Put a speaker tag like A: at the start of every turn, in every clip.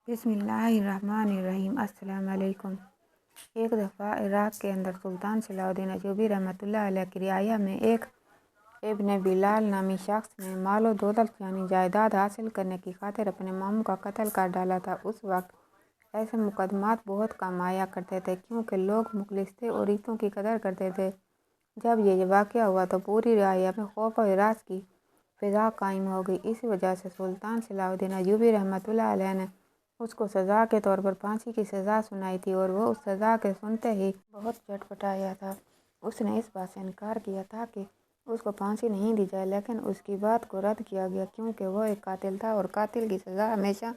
A: بسم اللہ الرحمن الرحیم۔ السلام علیکم۔ ایک دفعہ عراق کے اندر سلطان صلاح الدین ایوبی رحمۃ اللہ علیہ کی رعایا میں ایک ابن بلال نامی شخص نے مال و دولت یعنی جائیداد حاصل کرنے کی خاطر اپنے ماموں کا قتل کر ڈالا تھا۔ اس وقت ایسے مقدمات بہت کم آیا کرتے تھے کیونکہ لوگ مخلص تھے اور ریتوں کی قدر کرتے تھے۔ جب یہ واقعہ ہوا تو پوری رعایا میں خوف و ہراس کی فضا قائم ہو گئی۔ اسی وجہ سے سلطان صلاح الدین ایوبی رحمۃ اللہ علیہ نے اس کو سزا کے طور پر پھانسی کی سزا سنائی تھی اور وہ اس سزا کے سنتے ہی بہت چٹپٹایا تھا۔ اس نے اس بات سے انکار کیا تھا کہ اس کو پھانسی نہیں دی جائے، لیکن اس کی بات کو رد کیا گیا کیونکہ وہ ایک قاتل تھا اور قاتل کی سزا ہمیشہ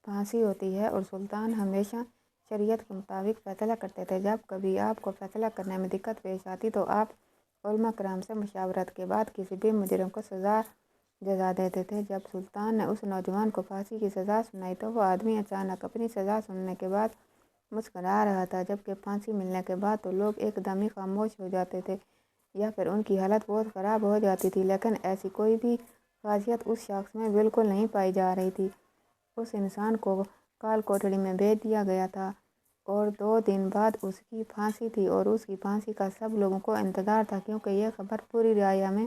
A: پھانسی ہوتی ہے اور سلطان ہمیشہ شریعت کے مطابق فیصلہ کرتے تھے۔ جب کبھی آپ کو فیصلہ کرنے میں دقت پیش آتی تو آپ علماء کرام سے مشاورت کے بعد کسی بھی مجرم کو سزا جزا دیتے تھے۔ جب سلطان نے اس نوجوان کو پھانسی کی سزا سنائی تو وہ آدمی اچانک اپنی سزا سننے کے بعد مسکرا رہا تھا، جبکہ پھانسی ملنے کے بعد تو لوگ ایک دم ہی خاموش ہو جاتے تھے یا پھر ان کی حالت بہت خراب ہو جاتی تھی، لیکن ایسی کوئی بھی خاصیت اس شخص میں بالکل نہیں پائی جا رہی تھی۔ اس انسان کو کال کوٹڑی میں بھیج دیا گیا تھا اور 2 دن بعد اس کی پھانسی تھی اور اس کی پھانسی کا سب لوگوں کو انتظار تھا کیونکہ یہ خبر پوری رعایا میں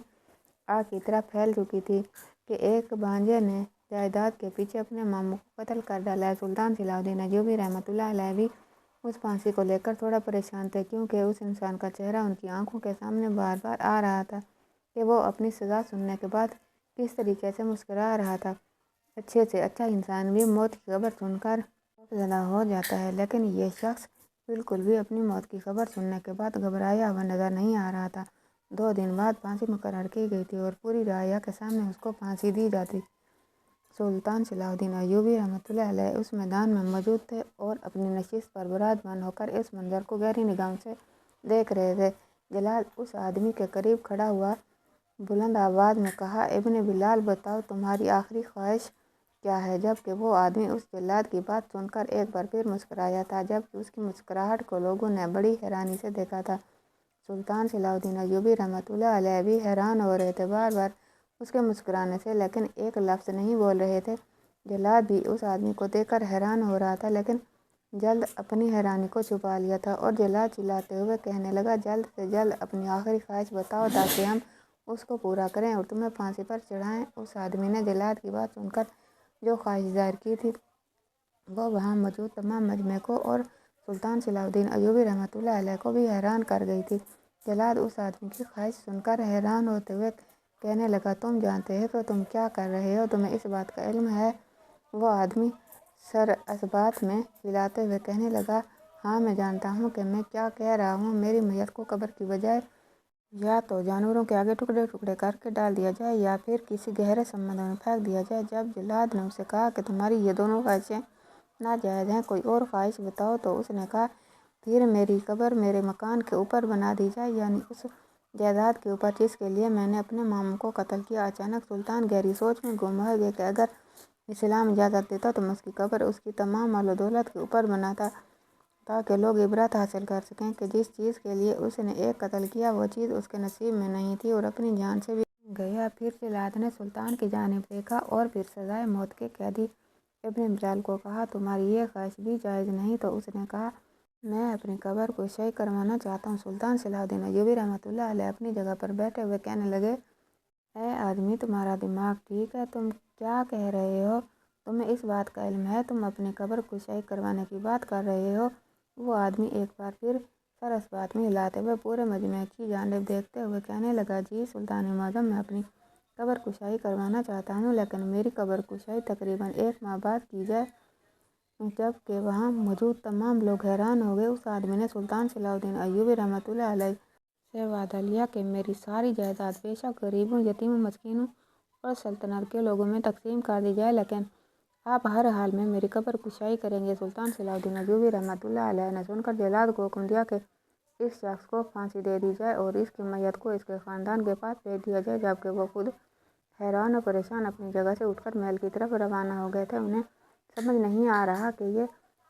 A: آگ کی طرح پھیل چکی تھی کہ ایک بھانجے نے جائیداد کے پیچھے اپنے ماموں کو قتل کر ڈالا ہے۔ سلطان صلاح الدین ایوبی رحمۃ اللہ علیہ بھی اس پھانسی کو لے کر تھوڑا پریشان تھے کیونکہ اس انسان کا چہرہ ان کی آنکھوں کے سامنے بار بار آ رہا تھا کہ وہ اپنی سزا سننے کے بعد کس طریقے سے مسکرا رہا تھا۔ اچھے سے اچھا انسان بھی موت کی خبر سن کر خوفزدہ ہو جاتا ہے، لیکن یہ شخص بالکل بھی اپنی موت کی خبر سننے کے بعد گھبرایا ہوا نظر نہیں آ رہا تھا۔ 2 دن بعد پھانسی مقرر کی گئی تھی اور پوری رعایا کے سامنے اس کو پھانسی دی جاتی۔ سلطان صلاح الدین ایوبی رحمۃ اللہ علیہ اس میدان میں موجود تھے اور اپنی نشست پر براجمان ہو کر اس منظر کو گہری نگاہوں سے دیکھ رہے تھے۔ جلاد اس آدمی کے قریب کھڑا ہوا بلند آواز میں کہا، ابن بلال بتاؤ تمہاری آخری خواہش کیا ہے؟ جبکہ وہ آدمی اس جلاد کی بات سن کر ایک بار پھر مسکرایا تھا، جبکہ اس کی مسکراہٹ کو لوگوں نے بڑی حیرانی سے دیکھا تھا۔ سلطان صلاح الدین ایوبی رحمۃ اللہ علیہ بھی حیران ہو رہے تھے بار بار اس کے مسکرانے سے، لیکن ایک لفظ نہیں بول رہے تھے۔ جلاد بھی اس آدمی کو دیکھ کر حیران ہو رہا تھا لیکن جلد اپنی حیرانی کو چھپا لیا تھا اور جلاد چلاتے ہوئے کہنے لگا، جلد سے جلد اپنی آخری خواہش بتاؤ تاکہ ہم اس کو پورا کریں اور تمہیں پھانسی پر چڑھائیں۔ اس آدمی نے جلاد کی بات سن کر جو خواہش ظاہر کی تھی وہ وہاں موجود تمام مجمع کو اور سلطان صلاح الدین ایوبی رحمۃ اللہ علیہ کو بھی حیران کر گئی تھی۔ جلاد اس آدمی کی خواہش سن کر حیران ہوتے ہوئے کہنے لگا، تم جانتے ہو تو تم کیا کر رہے ہو؟ تمہیں اس بات کا علم ہے؟ وہ آدمی سر اثبات میں ہلاتے ہوئے کہنے لگا، ہاں میں جانتا ہوں کہ میں کیا کہہ رہا ہوں۔ میری میت کو قبر کی بجائے یا تو جانوروں کے آگے ٹکڑے ٹکڑے کر کے ڈال دیا جائے یا پھر کسی گہرے سمندر میں پھینک دیا جائے۔ جب جلاد نے اسے کہا کہ تمہاری یہ دونوں خواہشیں ناجائز ہیں، کوئی اور خواہش بتاؤ، تو اس نے کہا، پھر میری قبر میرے مکان کے اوپر بنا دی جائے، یعنی اس جائیداد کے اوپر جس کے لیے میں نے اپنے ماموں کو قتل کیا۔ اچانک سلطان گہری سوچ میں گم ہو گئے کہ اگر اسلام اجازت دیتا تو میں اس کی قبر اس کی تمام مال و دولت کے اوپر بناتا تاکہ لوگ عبرت حاصل کر سکیں کہ جس چیز کے لیے اس نے ایک قتل کیا وہ چیز اس کے نصیب میں نہیں تھی اور اپنی جان سے بھی گیا۔ پھر جلاد نے سلطان کی جانب دیکھا اور پھر سزائے موت کے قیدی ابن بلال کو کہا، تمہاری یہ خواہش بھی جائز نہیں؟ تو اس نے کہا، میں اپنی قبر کشائی کروانا چاہتا ہوں۔ سلطان صلاح الدین ایوبی رحمۃ اللہ علیہ اپنی جگہ پر بیٹھے ہوئے کہنے لگے، اے آدمی تمہارا دماغ ٹھیک ہے؟ تم کیا کہہ رہے ہو؟ تمہیں اس بات کا علم ہے؟ تم اپنی قبر کشائی کروانے کی بات کر رہے ہو؟ وہ آدمی ایک بار پھر سر اثبات میں ہلاتے ہوئے پورے مجمع کی جانب دیکھتے ہوئے کہنے لگا، جی سلطان معظم، میں اپنی قبر کشائی کروانا چاہتا ہوں، لیکن میری قبر کشائی تقریباً 1 ماہ بعد کی جائے۔ جبکہ وہاں موجود تمام لوگ حیران ہو گئے۔ اس آدمی نے سلطان صلاح الدین ایوبی رحمۃ اللہ علیہ سے وعدہ لیا کہ میری ساری جائیداد بے شک غریبوں، یتیموں، مسکینوں اور سلطنت کے لوگوں میں تقسیم کر دی جائے، لیکن آپ ہر حال میں میری قبر کشائی کریں گے۔ سلطان صلاح الدین ایوبی رحمۃ اللہ علیہ نے سن کر جلاد کو حکم دیا کہ اس شخص کو پھانسی دے دی جائے اور اس کی میت کو اس کے خاندان کے پاس بھیج دیا جائے، جبکہ وہ خود حیران و پریشان اپنی جگہ سے اٹھ کر محل کی طرف روانہ ہو گئے تھے۔ انہیں سمجھ نہیں آ رہا کہ یہ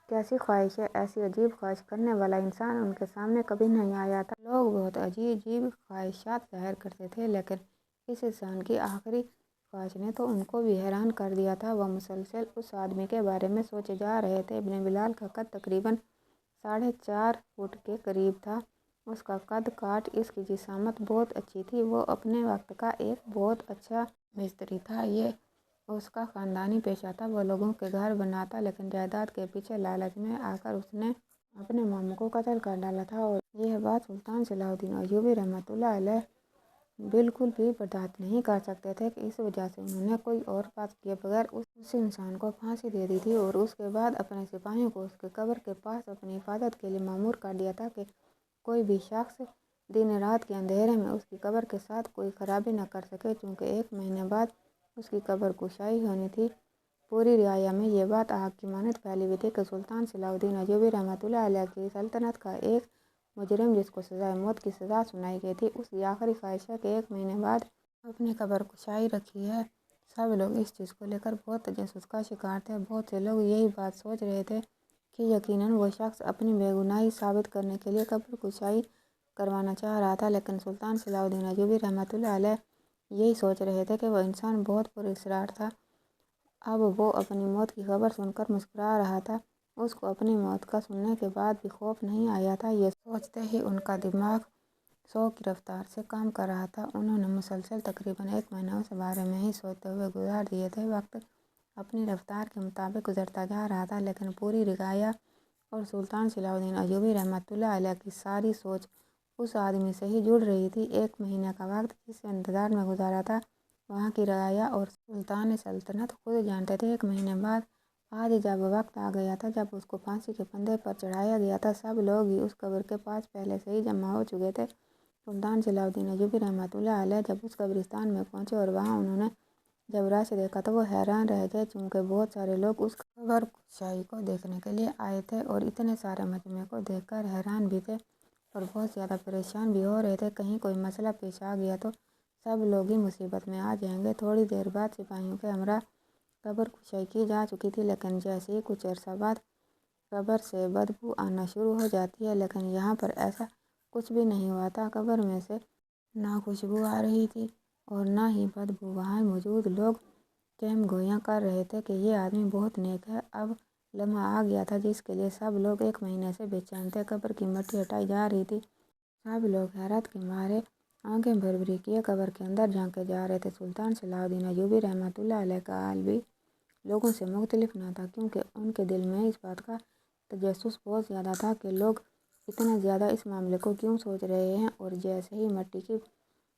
A: کیسی خواہش ہے، ایسی عجیب خواہش کرنے والا انسان ان کے سامنے کبھی نہیں آیا تھا۔ لوگ بہت عجیب عجیب خواہشات ظاہر کرتے تھے، لیکن اس انسان کی آخری خواہش نے تو ان کو بھی حیران کر دیا تھا۔ وہ مسلسل اس آدمی کے بارے میں سوچے جا رہے تھے۔ ابن بلال کا قد تقریباً 4.5 فٹ کے قریب تھا۔ اس کا قد کاٹ، اس کی جسامت بہت اچھی تھی۔ وہ اپنے وقت کا ایک بہت اچھا مستری تھا۔ یہ اس کا خاندانی پیشہ تھا۔ وہ لوگوں کے گھر بناتا، لیکن جائیداد کے پیچھے لالچ میں آ کر اس نے اپنے ماموں کو قتل کر ڈالا تھا، اور یہ بات سلطان صلاح الدین ایوبی رحمۃ اللہ علیہ بالکل بھی برداشت نہیں کر سکتے تھے کہ اس وجہ سے انہوں نے کوئی اور بات کیے بغیر اس انسان کو پھانسی دے دی تھی، اور اس کے بعد اپنے سپاہیوں کو اس کے قبر کے پاس اپنی حفاظت کے لیے مامور کر دیا تھا کہ کوئی بھی شخص دن رات کے اندھیرے میں اس کی قبر کے ساتھ کوئی خرابی نہ کر سکے، چونکہ 1 مہینے بعد اس کی قبر کشائی ہونی تھی۔ پوری رعایا میں یہ بات آگ کی مانند پھیلی ہوئی تھی کہ سلطان صلاح الدین ایوبی رحمۃ اللہ علیہ کی سلطنت کا ایک مجرم، جس کو سزائے موت کی سزا سنائی گئی تھی، اس کی آخری خواہش ہے کہ 1 مہینے بعد اپنی قبر کشائی رکھی ہے۔ سب لوگ اس چیز کو لے کر بہت تجسس کا شکار تھے۔ بہت سے لوگ یہی بات سوچ رہے تھے کہ یقیناً وہ شخص اپنی بے گناہی ثابت کرنے کے لیے قبر کشائی کروانا چاہ رہا تھا، لیکن سلطان صلاح الدین ایوبی رحمۃ اللہ علیہ یہی سوچ رہے تھے کہ وہ انسان بہت پراسرار تھا۔ اب وہ اپنی موت کی خبر سن کر مسکرا رہا تھا۔ اس کو اپنی موت کا سننے کے بعد بھی خوف نہیں آیا تھا۔ یہ سوچتے ہی ان کا دماغ 100 کی رفتار سے کام کر رہا تھا۔ انہوں نے مسلسل تقریباً 1 مہینہ اس بارے میں ہی سوچتے ہوئے گزار دیے تھے۔ وقت اپنی رفتار کے مطابق گزرتا جا رہا تھا، لیکن پوری رعایا اور سلطان صلاح الدین ایوبی رحمۃ اللہ علیہ کی ساری سوچ اس آدمی سے ہی جڑ رہی تھی۔ 1 مہینے کا وقت جس انتظار میں گزارا تھا، وہاں کی رعایا اور سلطان سلطنت خود جانتے تھے۔ 1 مہینے بعد آج جب وقت آ گیا تھا، جب اس کو پھانسی کے پھندے پر چڑھایا گیا تھا، سب لوگ ہی اس قبر کے پاس پہلے سے ہی جمع ہو چکے تھے۔ سلطان صلاح الدین ایوبی رحمۃ اللہ علیہ جب اس قبرستان میں پہنچے اور وہاں انہوں نے جب رش دیکھا تو وہ حیران رہ گئے، چونکہ بہت سارے لوگ اس قبر کشائی کو دیکھنے کے لیے آئے تھے، اور اتنے سارے مجمع کو دیکھ کر حیران بھی تھے اور بہت زیادہ پریشان بھی ہو رہے تھے۔ کہیں کوئی مسئلہ پیش آ گیا تو سب لوگ ہی مصیبت میں آ جائیں گے۔ تھوڑی دیر بعد سپاہیوں کے ہمراہ قبر کشائی کی جا چکی تھی، لیکن جیسے ہی کچھ عرصہ بعد قبر سے بدبو آنا شروع ہو جاتی ہے، لیکن یہاں پر ایسا کچھ بھی نہیں ہوا تھا۔ قبر میں سے نہ خوشبو آ رہی تھی اور نہ ہی بدبو۔ وہاں موجود لوگ کہم گوئیاں کر رہے تھے کہ یہ آدمی بہت نیک ہے۔ اب لمحہ آ گیا تھا جس کے لیے سب لوگ 1 مہینے سے بے چین تھے۔ قبر کی مٹی ہٹائی جا رہی تھی۔ سب لوگ حیرت کے مارے آنکھیں بھر بھر کیے قبر کے اندر جھانکے جا رہے تھے۔ سلطان صلاح الدین ایوبی رحمۃ اللہ علیہ کا حال بھی لوگوں سے مختلف نہ تھا، کیونکہ ان کے دل میں اس بات کا تجسس بہت زیادہ تھا کہ لوگ اتنا زیادہ اس معاملے کو کیوں سوچ رہے ہیں۔ اور جیسے ہی مٹی کی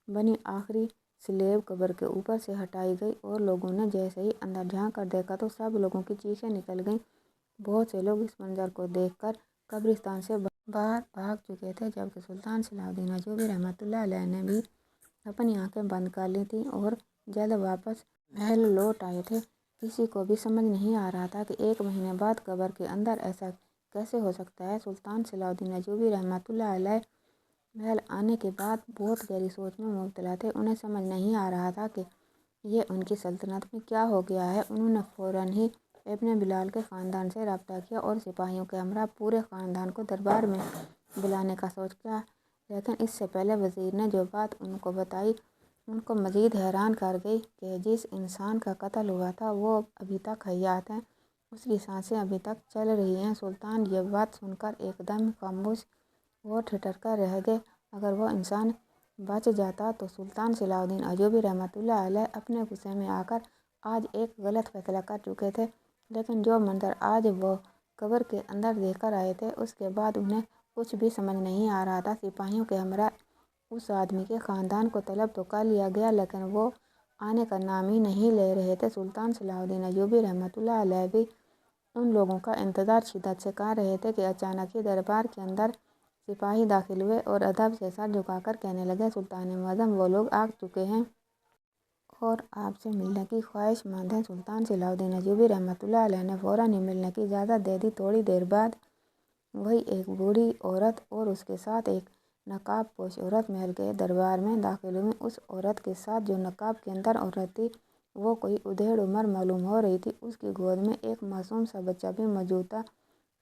A: بنی آخری سلیب قبر کے اوپر سے ہٹائی گئی اور لوگوں نے جیسے ہی اندر جھانک کر دیکھا تو سب لوگوں کی چیخیں نکل گئیں۔ بہت سے لوگ اس منظر کو دیکھ کر قبرستان سے باہر بھاگ چکے تھے، جبکہ سلطان صلاح الدین ایوبی رحمۃ اللہ علیہ نے بھی اپنی آنکھیں بند کر لی تھیں اور جلد واپس محل لوٹ آئے تھے۔ کسی کو بھی سمجھ نہیں آ رہا تھا کہ 1 مہینے بعد قبر کے اندر ایسا کیسے ہو سکتا ہے۔ سلطان صلاح الدین ایوبی رحمۃ اللہ علیہ محل آنے کے بعد بہت گہری سوچ میں مبتلا تھے۔ انہیں سمجھ نہیں آ رہا تھا کہ یہ ان کی سلطنت میں کیا ہو گیا ہے۔ انہوں نے فوراً ہی ابن بلال کے خاندان سے رابطہ کیا اور سپاہیوں کے ہمراہ پورے خاندان کو دربار میں بلانے کا سوچا، لیکن اس سے پہلے وزیر نے جو بات ان کو بتائی ان کو مزید حیران کر گئی کہ جس انسان کا قتل ہوا تھا وہ ابھی تک حیات ہے، اس کی سانسیں ابھی تک چل رہی ہیں۔ سلطان یہ بات سن کر ایک دم خاموش اور ٹھٹر کر رہ گئے۔ اگر وہ انسان بچ جاتا تو سلطان صلاح الدین ایوبی رحمۃ اللہ علیہ اپنے غصے میں آ کر آج ایک غلط فیصلہ کر چکے تھے، لیکن جو منظر آج وہ قبر کے اندر دیکھ کر آئے تھے اس کے بعد انہیں کچھ بھی سمجھ نہیں آ رہا تھا۔ سپاہیوں کے ہمراہ اس آدمی کے خاندان کو طلب تو کر لیا گیا، لیکن وہ آنے کا نام ہی نہیں لے رہے تھے۔ سلطان صلاح الدین ایوبی رحمۃ اللہ علیہ بھی ان لوگوں کا انتظار شدت سے کر رہے تھے کہ اچانک ہی دربار کے اندر سپاہی داخل ہوئے اور ادب سے سر جھکا کر کہنے لگے، سلطان معظم وہ لوگ آ چکے ہیں اور آپ سے ملنے کی خواہش مند ہیں۔ سلطان صلاح الدین ایوبی رحمۃ اللہ علیہ نے فوراً ہی ملنے کی اجازت دے دی۔ تھوڑی دیر بعد وہی ایک بوڑھی عورت اور اس کے ساتھ ایک نقاب پوش عورت محل کے دربار میں داخل ہوئیں۔ اس عورت کے ساتھ جو نقاب کے اندر عورت تھی وہ کوئی ادھیڑ عمر معلوم ہو رہی تھی۔ اس کی گود میں ایک معصوم سا بچہ بھی موجود تھا۔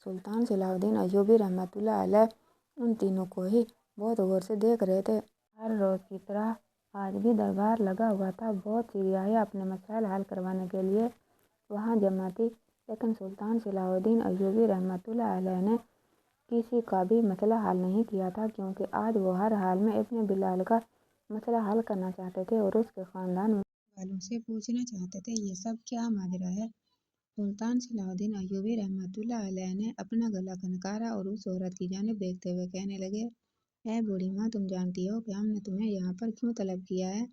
A: سلطان صلاح الدین ایوبی رحمۃ اللہ علیہ ان تینوں کو ہی بہت غور سے دیکھ رہے تھے۔ ہر روز کی طرح آج بھی دربار لگا ہوا تھا، بہت سی رعایا اپنے مسائل حل کروانے کے لیے وہاں جمع تھی، لیکن سلطان صلاح الدین ایوبی رحمۃ اللہ علیہ نے کسی کا بھی مسئلہ حل نہیں کیا تھا، کیونکہ آج وہ ہر حال میں ابن بلال کا مسئلہ حل کرنا چاہتے تھے اور اس کے خاندان والوں سے پوچھنا چاہتے تھے یہ سب کیا ماجرا ہے۔ سلطان صلاح الدین ایوبی رحمۃ اللہ علیہ نے اپنا گلا کھنکارا اور اس عورت کی جانب دیکھتے ہوئے کہنے لگے، اے بوڑھی ماں، تم جانتی ہو کہ ہم نے تمہیں یہاں پر کیوں طلب کیا ہے؟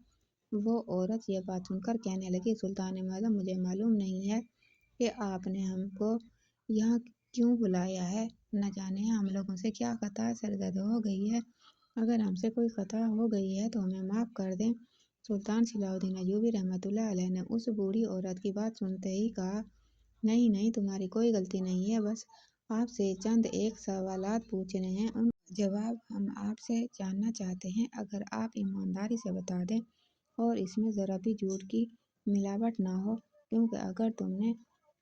A: وہ عورت یہ بات سن کر کہنے لگی، سلطان معظم، مجھے معلوم نہیں ہے کہ آپ نے ہم کو یہاں کیوں بلایا ہے، نہ جانے ہم لوگوں سے کیا خطا سرزد ہو گئی ہے، اگر ہم سے کوئی خطا ہو گئی ہے تو ہمیں معاف کر دیں۔ سلطان صلاح الدین ایوبی رحمۃ اللہ علیہ نے اس بوڑھی عورت کی بات سنتے ہی کہا، نہیں نہیں، تمہاری کوئی غلطی نہیں ہے، بس آپ سے چند ایک سوالات پوچھنے ہیں، ان کا جواب ہم آپ سے جاننا چاہتے ہیں، اگر آپ ایمانداری سے بتا دیں اور اس میں ذرا بھی جھوٹ کی ملاوٹ نہ ہو، کیونکہ اگر تم نے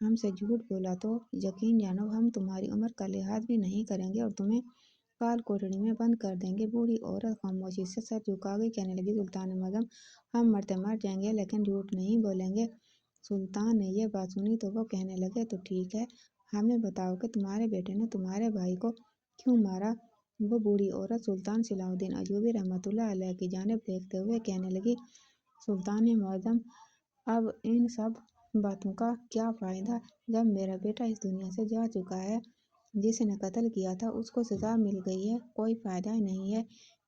A: ہم سے جھوٹ بولا تو یقین جانو ہم تمہاری عمر کا لحاظ بھی نہیں کریں گے اور تمہیں کال کوٹڑی میں بند کر دیں گے۔ بوڑھی عورت خاموشی سے سر جھکا گئی، کہنے لگی، سلطان معظم، ہم مرتے مر جائیں گے لیکن جھوٹ نہیں بولیں گے۔ سلطان نے یہ بات سنی تو وہ کہنے لگے، تو ٹھیک ہے، ہمیں بتاؤ کہ تمہارے بیٹے نے تمہارے بھائی کو کیوں مارا؟ وہ بوڑھی عورت سلطان صلاح الدین ایوبی رحمۃ اللہ علیہ کی جانب دیکھتے ہوئے کہنے لگی، سلطان معظم، اب ان سب باتوں کا کیا فائدہ، جب میرا بیٹا اس دنیا سے جا چکا ہے، جس نے قتل کیا تھا اس کو سزا مل گئی ہے، کوئی فائدہ ہی نہیں ہے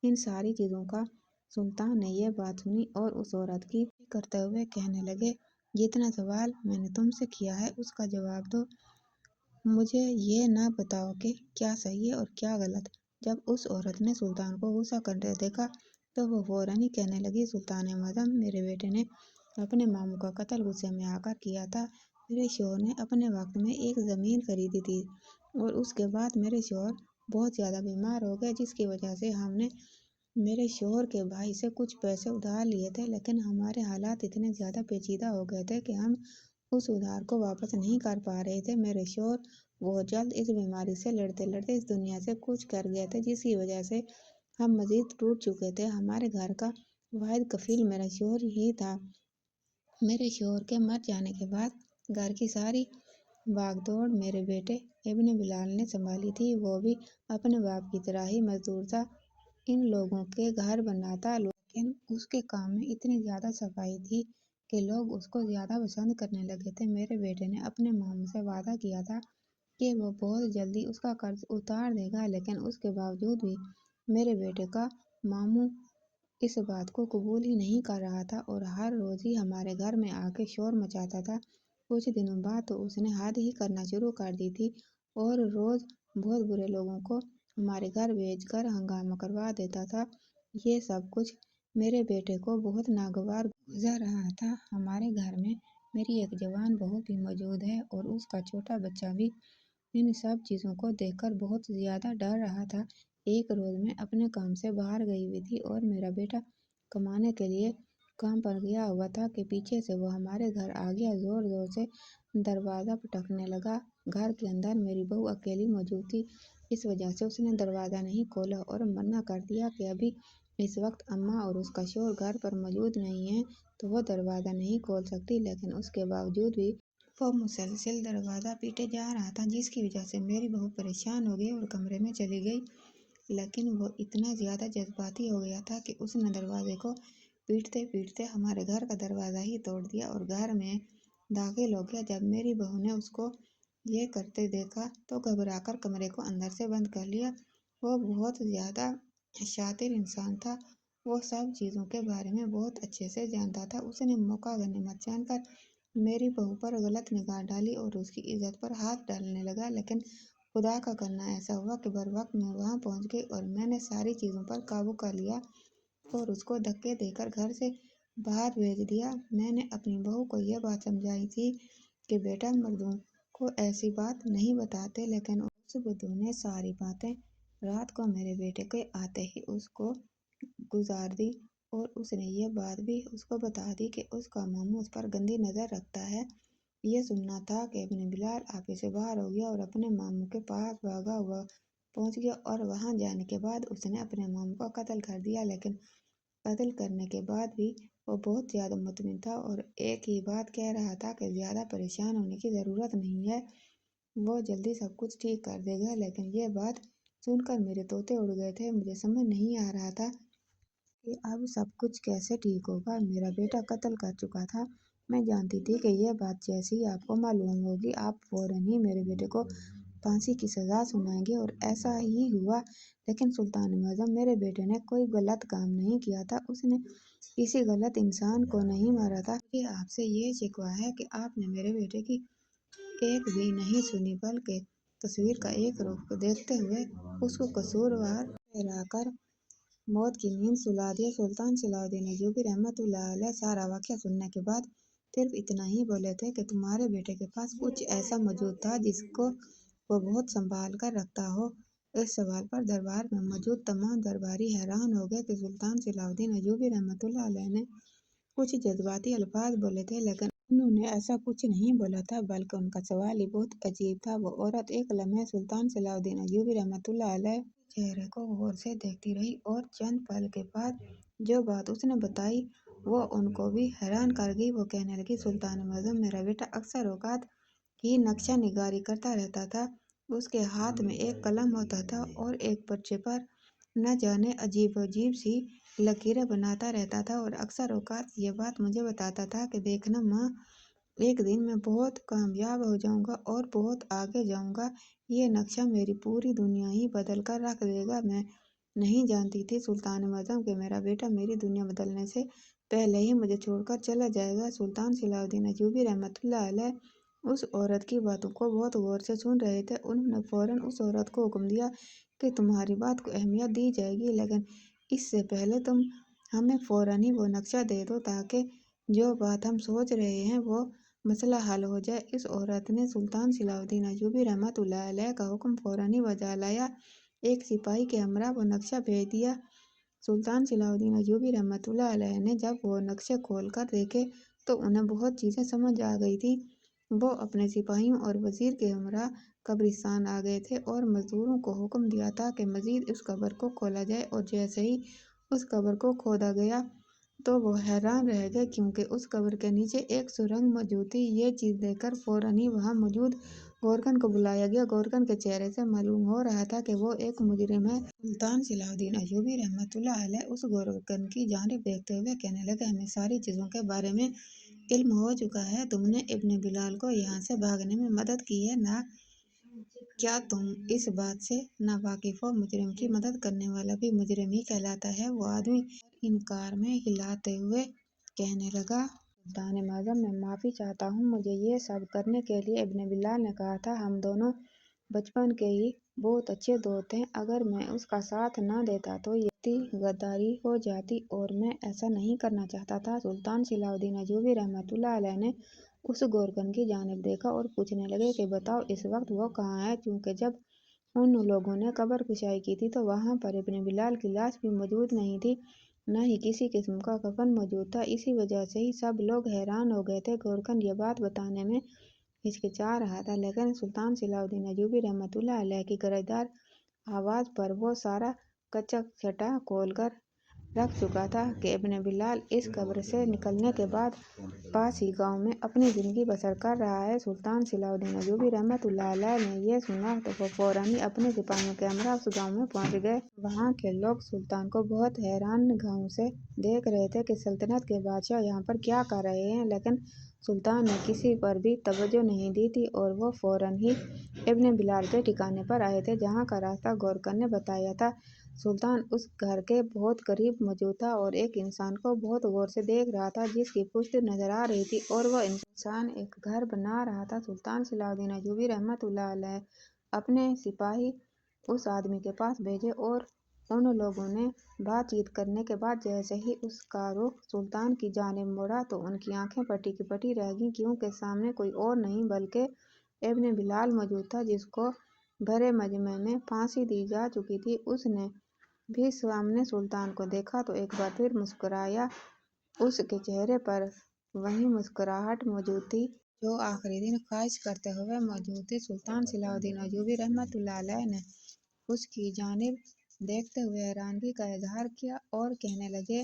A: ان ساری چیزوں کا۔ سلطان نے یہ بات سنی اور اس عورت کی کرتے ہوئے کہنے لگے، جتنا سوال میں نے تم سے کیا ہے اس کا جواب دو، مجھے یہ نہ بتاؤ کہ کیا صحیح ہے اور کیا غلط۔ جب اس عورت نے سلطان کو غصہ کرتے دیکھا تو وہ فوراً ہی کہنے لگی، سلطان معظم، میرے بیٹے نے اپنے ماموں کا قتل غصے میں آ کر کیا تھا، میرے شوہر نے اپنے وقت میں ایک زمین خریدی تھی اور اس کے بعد میرے شوہر بہت زیادہ بیمار ہو گئے، جس کی وجہ سے ہم نے میرے شوہر کے بھائی سے کچھ پیسے ادھار لیے تھے، لیکن ہمارے حالات اتنے زیادہ پیچیدہ ہو گئے تھے کہ ہم اس ادھار کو واپس نہیں کر پا رہے تھے۔ میرے شوہر بہت جلد اس بیماری سے لڑتے لڑتے اس دنیا سے کوچ کر گئے تھے، جس کی وجہ سے ہم مزید ٹوٹ چکے تھے، ہمارے گھر کا واحد کفیل میرا شوہر ہی تھا۔ میرے شوہر کے مر جانے کے بعد گھر کی ساری بھاگ دوڑ میرے بیٹے ابن بلال نے سنبھالی تھی، وہ بھی اپنے باپ کی طرح ہی مزدور تھا، ان لوگوں کے گھر بناتا، لیکن اس کے کام میں اتنی زیادہ صفائی تھی کہ لوگ اس کو زیادہ پسند کرنے لگے تھے۔ میرے بیٹے نے اپنے ماموں سے وعدہ کیا تھا کہ وہ بہت جلدی اس کا قرض اتار دے گا، لیکن اس کے باوجود بھی میرے بیٹے کا ماموں اس بات کو قبول ہی نہیں کر رہا تھا اور ہر روز ہی ہمارے گھر میں آ کے شور مچاتا تھا۔ کچھ دنوں بعد تو اس نے حد ہی کرنا شروع کر دی تھی اور روز بہت برے لوگوں کو ہمارے گھر بھیج کر ہنگامہ کروا دیتا تھا۔ یہ سب کچھ میرے بیٹے کو بہت ناگوار گزر رہا تھا۔ ہمارے گھر میں میری ایک جوان بہو بھی موجود ہے اور اس کا چھوٹا بچہ بھی ان سب چیزوں کو دیکھ کر بہت زیادہ ڈر رہا تھا۔ ایک روز میں اپنے کام سے باہر گئی ہوئی تھی اور میرا بیٹا کمانے کے لیے کام پر گیا ہوا تھا کہ پیچھے سے وہ ہمارے گھر آ گیا، زور زور سے دروازہ پٹکنے لگا۔ گھر کے اندر میری بہو اکیلی موجود تھی، اس وجہ سے اس نے دروازہ نہیں کھولا اور منع کر دیا کہ ابھی اس وقت اماں اور اس کا شوہر گھر پر موجود نہیں ہیں تو وہ دروازہ نہیں کھول سکتی، لیکن اس کے باوجود بھی وہ مسلسل دروازہ پیٹے جا رہا تھا، جس کی وجہ سے میری بہو پریشان ہو گئی اور کمرے میں چلی گئی، لیکن وہ اتنا زیادہ جذباتی ہو گیا تھا کہ اس نے دروازے کو پیٹتے پیٹتے ہمارے گھر کا دروازہ ہی توڑ دیا اور گھر میں داخل ہو گیا۔ جب میری بہو نے اس کو یہ کرتے دیکھا تو گھبرا کر کمرے کو اندر سے بند کر لیا۔ وہ بہت زیادہ شاطر انسان تھا، وہ سب چیزوں کے بارے میں بہت اچھے سے جانتا تھا۔ اس نے موقع غنیمت جان کر میری بہو پر غلط نگاہ ڈالی اور اس کی عزت پر ہاتھ ڈالنے لگا، لیکن خدا کا کرنا ایسا ہوا کہ بروقت میں وہاں پہنچ گئی اور میں نے ساری چیزوں پر قابو کر لیا اور اس کو دھکے دے کر گھر سے باہر بھیج دیا۔ میں نے اپنی بہو کو یہ بات سمجھائی تھی کہ بیٹا مردوں کو ایسی بات نہیں بتاتے، لیکن اس بدو نے ساری باتیں رات کو میرے بیٹے کے آتے ہی اس کو گزار دی اور اس نے یہ بات بھی اس کو بتا دی کہ اس کا ماموں اس پر گندی نظر رکھتا ہے۔ یہ سننا تھا کہ ابن بلال آفس سے باہر ہو گیا اور اپنے ماموں کے پاس بھاگا ہوا پہنچ گیا اور وہاں جانے کے بعد اس نے اپنے ماموں کا قتل کر دیا، لیکن قتل کرنے کے بعد بھی وہ بہت زیادہ مطمئن تھا اور ایک ہی بات کہہ رہا تھا کہ زیادہ پریشان ہونے کی ضرورت نہیں ہے، وہ جلدی سب کچھ ٹھیک کر دے گا۔ لیکن یہ بات سن کر میرے طوطے اڑ گئے تھے۔ مجھے سمجھ نہیں آ رہا تھا کہ اب سب کچھ کیسے ٹھیک ہوگا۔ میرا بیٹا قتل کر چکا تھا، میں جانتی تھی کہ یہ بات جیسے ہی آپ کو معلوم ہوگی آپ فوراً ہی میرے بیٹے کو پھانسی کی سزا سنائیں گے، اور ایسا ہی ہوا۔ لیکن سلطان اعظم، میرے بیٹے نے کوئی غلط کام نہیں کیا تھا، اس نے کسی غلط انسان کو نہیں مارا تھا۔ مجھے آپ سے یہ شکوہ ہے کہ آپ نے میرے بیٹے کی ایک بھی نہیں سنی، بلکہ تصویر کا ایک رخ دیکھتے ہوئے اس کو قصوروار ٹھہرا کر موت کی نیند سلا دیا۔ سلطان صلاح الدین ایوبی رحمۃ اللہ علیہ سارا واقعہ سننے کے بعد صرف اتنا ہی بولے تھے کہ تمہارے بیٹے کے پاس کچھ ایسا موجود تھا جس کو وہ بہت سنبھال کر رکھتا ہو۔ اس سوال پر دربار میں موجود تمام درباری حیران ہو گئے کہ سلطان صلاح الدین ایوبی رحمۃ اللہ علیہ نے کچھ جذباتی الفاظ بولے تھے، لیکن انہوں نے ایسا کچھ نہیں بولا تھا، بلکہ ان کا سوال ہی بہت عجیب تھا۔ وہ عورت ایک لمحے سلطان صلاح الدین ایوبی رحمۃ اللہ علیہ کے چہرے کو غور سے دیکھتی رہی، اور چند پل کے بعد جو بات اس نے بتائی وہ ان کو بھی حیران کر گئی۔ وہ کہنے لگی، سلطان اعظم، میرا بیٹا اکثر اوقات ہی نقشہ نگاری کرتا رہتا تھا۔ اس کے ہاتھ میں ایک قلم ہوتا تھا اور ایک پرچے پر نہ جانے عجیب سی لکیریں بناتا رہتا تھا، اور اکثر اوقات یہ بات مجھے بتاتا تھا کہ دیکھنا ماں، ایک دن میں بہت کامیاب ہو جاؤں گا اور بہت آگے جاؤں گا، یہ نقشہ میری پوری دنیا ہی بدل کر رکھ دے گا۔ میں نہیں جانتی تھی سلطان اعظم کہ میرا بیٹا میری دنیا بدلنے سے پہلے ہی مجھے چھوڑ کر چلا جائے گا۔ سلطان صلاح الدین ایوبی رحمۃ اللہ علیہ اس عورت کی باتوں کو بہت غور سے سن رہے تھے۔ انہوں نے فوراً اس عورت کو حکم دیا کہ تمہاری بات کو اہمیت دی جائے گی، لیکن اس سے پہلے تم ہمیں فوراً ہی وہ نقشہ دے دو تاکہ جو بات ہم سوچ رہے ہیں وہ مسئلہ حل ہو جائے۔ اس عورت نے سلطان صلاح الدین ایوبی رحمۃ اللہ علیہ کا حکم فوراً ہی بجا لایا، ایک سپاہی کے ہمراہ وہ نقشہ بھیج دیا۔ سلطان صلاح الدین ایوبی رحمۃ اللہ علیہ نے جب وہ نقشے کھول کر دیکھے تو انہیں بہت چیزیں سمجھ آ گئی تھیں۔ وہ اپنے سپاہیوں اور وزیر کے ہمراہ قبرستان آ گئے تھے اور مزدوروں کو حکم دیا تھا کہ مزید اس قبر کو کھولا جائے، اور جیسے ہی اس قبر کو کھودا گیا تو وہ حیران رہ گئے، کیونکہ اس قبر کے نیچے ایک سرنگ موجود تھی۔ یہ چیز دیکھ کر فوراً ہی وہاں موجود گورکن کو بلایا گیا۔ گورکن کے چہرے سے معلوم ہو رہا تھا کہ وہ ایک مجرم ہے۔ سلطان صلاح الدین ایوبی رحمۃ اللہ علیہ اس گورکن کی جانب دیکھتے ہوئے کہنے لگے، ہمیں ساری چیزوں کے بارے میں علم ہو چکا ہے۔ تم نے ابن بلال کو یہاں سے بھاگنے میں مدد کی ہے نا؟ کیا تم اس بات سے ناواقف ہو؟ مجرم کی مدد کرنے والا بھی مجرم ہی کہلاتا ہے۔ وہ آدمی انکار میں ہلاتے ہوئے کہنے لگا، سلطان اعظم، میں معافی چاہتا ہوں، مجھے یہ سب کرنے کے لیے ابن بلال نے کہا تھا۔ ہم دونوں بچپن کے ہی بہت اچھے دوست ہیں، اگر میں اس کا ساتھ نہ دیتا تو یہ غداری ہو جاتی، اور میں ایسا نہیں کرنا چاہتا تھا۔ سلطان صلاح الدین ایوبی رحمۃ اللہ علیہ نے اس گورکن کی جانب دیکھا اور پوچھنے لگے کہ بتاؤ اس وقت وہ کہاں ہے؟ چونکہ جب ان لوگوں نے قبر کشائی کی تھی تو وہاں پر ابن بلال کی لاش بھی موجود نہیں تھی، نہ ہی کسی قسم کا کفن موجود تھا۔ اسی وجہ سے ہی سب لوگ حیران ہو گئے تھے۔ گورکن یہ بات بتانے میں ہچکچا رہا تھا، لیکن سلطان صلاح الدین ایوبی رحمۃ اللہ علیہ کی گرجدار آواز پر وہ سارا کچکچٹا کھول کر رکھ چکا تھا کہ ابن بلال اس قبر سے نکلنے کے بعد پاس ہی گاؤں میں اپنی زندگی بسر کر رہا ہے۔ سلطان صلاح الدین ایوبی رحمۃ اللہ علیہ نے یہ سنا تو وہ فوراً ہی اپنے سپاہیوں کے ہمراہ اس گاؤں میں پہنچ گئے۔ وہاں کے لوگ سلطان کو بہت حیران نگاہوں سے دیکھ رہے تھے کہ سلطنت کے بادشاہ یہاں پر کیا کر رہے ہیں، لیکن سلطان نے کسی پر بھی توجہ نہیں دی تھی، اور وہ فوراً ہی ابن بلال کے ٹھکانے پر آئے تھے جہاں کا راستہ گورکن نے بتایا تھا۔ سلطان اس گھر کے بہت قریب موجود تھا اور ایک انسان کو بہت غور سے دیکھ رہا تھا جس کی پشت نظر آ رہی تھی، اور وہ انسان ایک گھر بنا رہا تھا۔ سلطان صلاح الدین ایوبی رحمۃ اللہ علیہ اپنے سپاہی اس آدمی کے پاس بھیجے، اور ان لوگوں نے بات چیت کرنے کے بعد جیسے ہی اس کا رخ سلطان کی جانب موڑا تو ان کی آنکھیں پٹی کی پٹی رہ گئیں، کیونکہ سامنے کوئی اور نہیں بلکہ ابن بلال موجود تھا، جس کو بھرے مجمع میں پھانسی دی جا چکی تھی۔ اس نے بھی سامنے سلطان کو دیکھا تو ایک بار پھر مسکرایا۔ اس کے چہرے پر وہی مسکراہٹ موجود تھی جو آخری دن خواہش کرتے ہوئے موجود تھی۔ سلطان صلاح الدین ایوبی رحمۃ اللہ علیہ نے اس کی جانب دیکھتے ہوئے حیرانگی کا اظہار کیا اور کہنے لگے،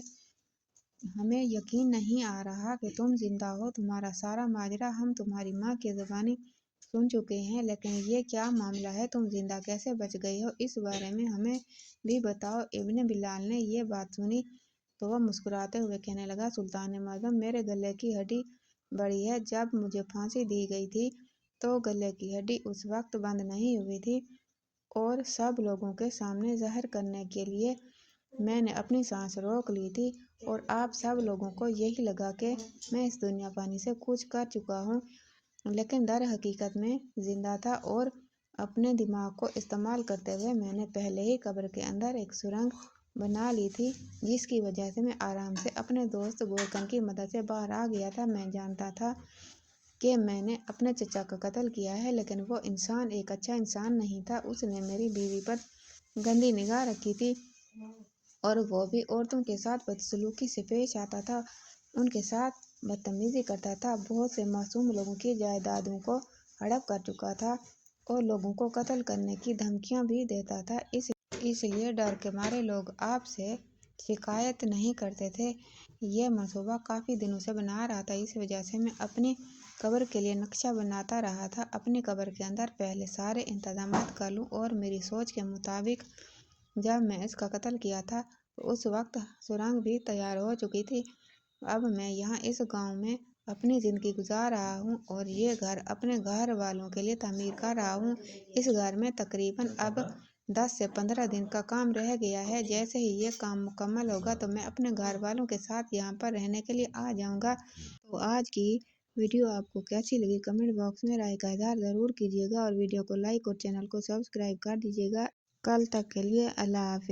A: ہمیں یقین نہیں آ رہا کہ تم زندہ ہو۔ تمہارا سارا ماجرا ہم تمہاری ماں کی زبانی سن چکے ہیں، لیکن یہ کیا معاملہ ہے؟ تم زندہ کیسے بچ گئی ہو؟ اس بارے میں ہمیں بھی بتاؤ۔ ابن بلال نے یہ بات سنی تو وہ مسکراتے ہوئے کہنے لگا، سلطان معظم، میرے گلے کی ہڈی بڑی ہے۔ جب مجھے پھانسی دی گئی تھی تو گلے کی ہڈی اس وقت بند نہیں ہوئی تھی، اور سب لوگوں کے سامنے ظاہر کرنے کے لیے میں نے اپنی سانس روک لی تھی، اور آپ سب لوگوں کو یہی لگا کہ میں اس دنیا فانی سے کوچ کر چکا ہوں، لیکن در حقیقت میں زندہ تھا، اور اپنے دماغ کو استعمال کرتے ہوئے میں نے پہلے ہی قبر کے اندر ایک سرنگ بنا لی تھی، جس کی وجہ سے میں آرام سے اپنے دوست گورکن کی مدد سے باہر آ گیا تھا۔ میں جانتا تھا کہ میں نے اپنے چچا کا قتل کیا ہے، لیکن وہ انسان ایک اچھا انسان نہیں تھا۔ اس نے میری بیوی پر گندی نگاہ رکھی تھی، اور وہ بھی عورتوں کے ساتھ بدسلوکی سے پیش آتا تھا، ان کے ساتھ بدتمیزی کرتا تھا، بہت سے معصوم لوگوں کی جائیدادوں کو ہڑپ کر چکا تھا، اور لوگوں کو قتل کرنے کی دھمکیاں بھی دیتا تھا۔ اس لیے ڈر کے مارے لوگ آپ سے شکایت نہیں کرتے تھے۔ یہ منصوبہ کافی دنوں سے بنا رہا تھا، اس وجہ سے میں اپنی قبر کے لیے نقشہ بناتا رہا تھا۔ اپنی قبر کے اندر پہلے سارے انتظامات کر لوں، اور میری سوچ کے مطابق جب میں اس کا قتل کیا تھا تو اس وقت سرنگ بھی تیار ہو چکی تھی۔ اب میں یہاں اس گاؤں میں اپنی زندگی گزار رہا ہوں، اور یہ گھر اپنے گھر والوں کے لیے تعمیر کر رہا ہوں۔ اس گھر میں تقریباً اب 10 سے 15 دن کا کام رہ گیا ہے۔ جیسے ہی یہ کام مکمل ہوگا تو میں اپنے گھر والوں کے ساتھ یہاں پر رہنے کے لیے آ جاؤں گا۔ تو آج کی ویڈیو آپ کو کیسی لگی؟ کمنٹ باکس میں رائے کا اظہار ضرور کیجیے گا، اور ویڈیو کو لائک اور چینل کو سبسکرائب کر دیجیے گا۔ کل تک کے لیے اللہ حافظ۔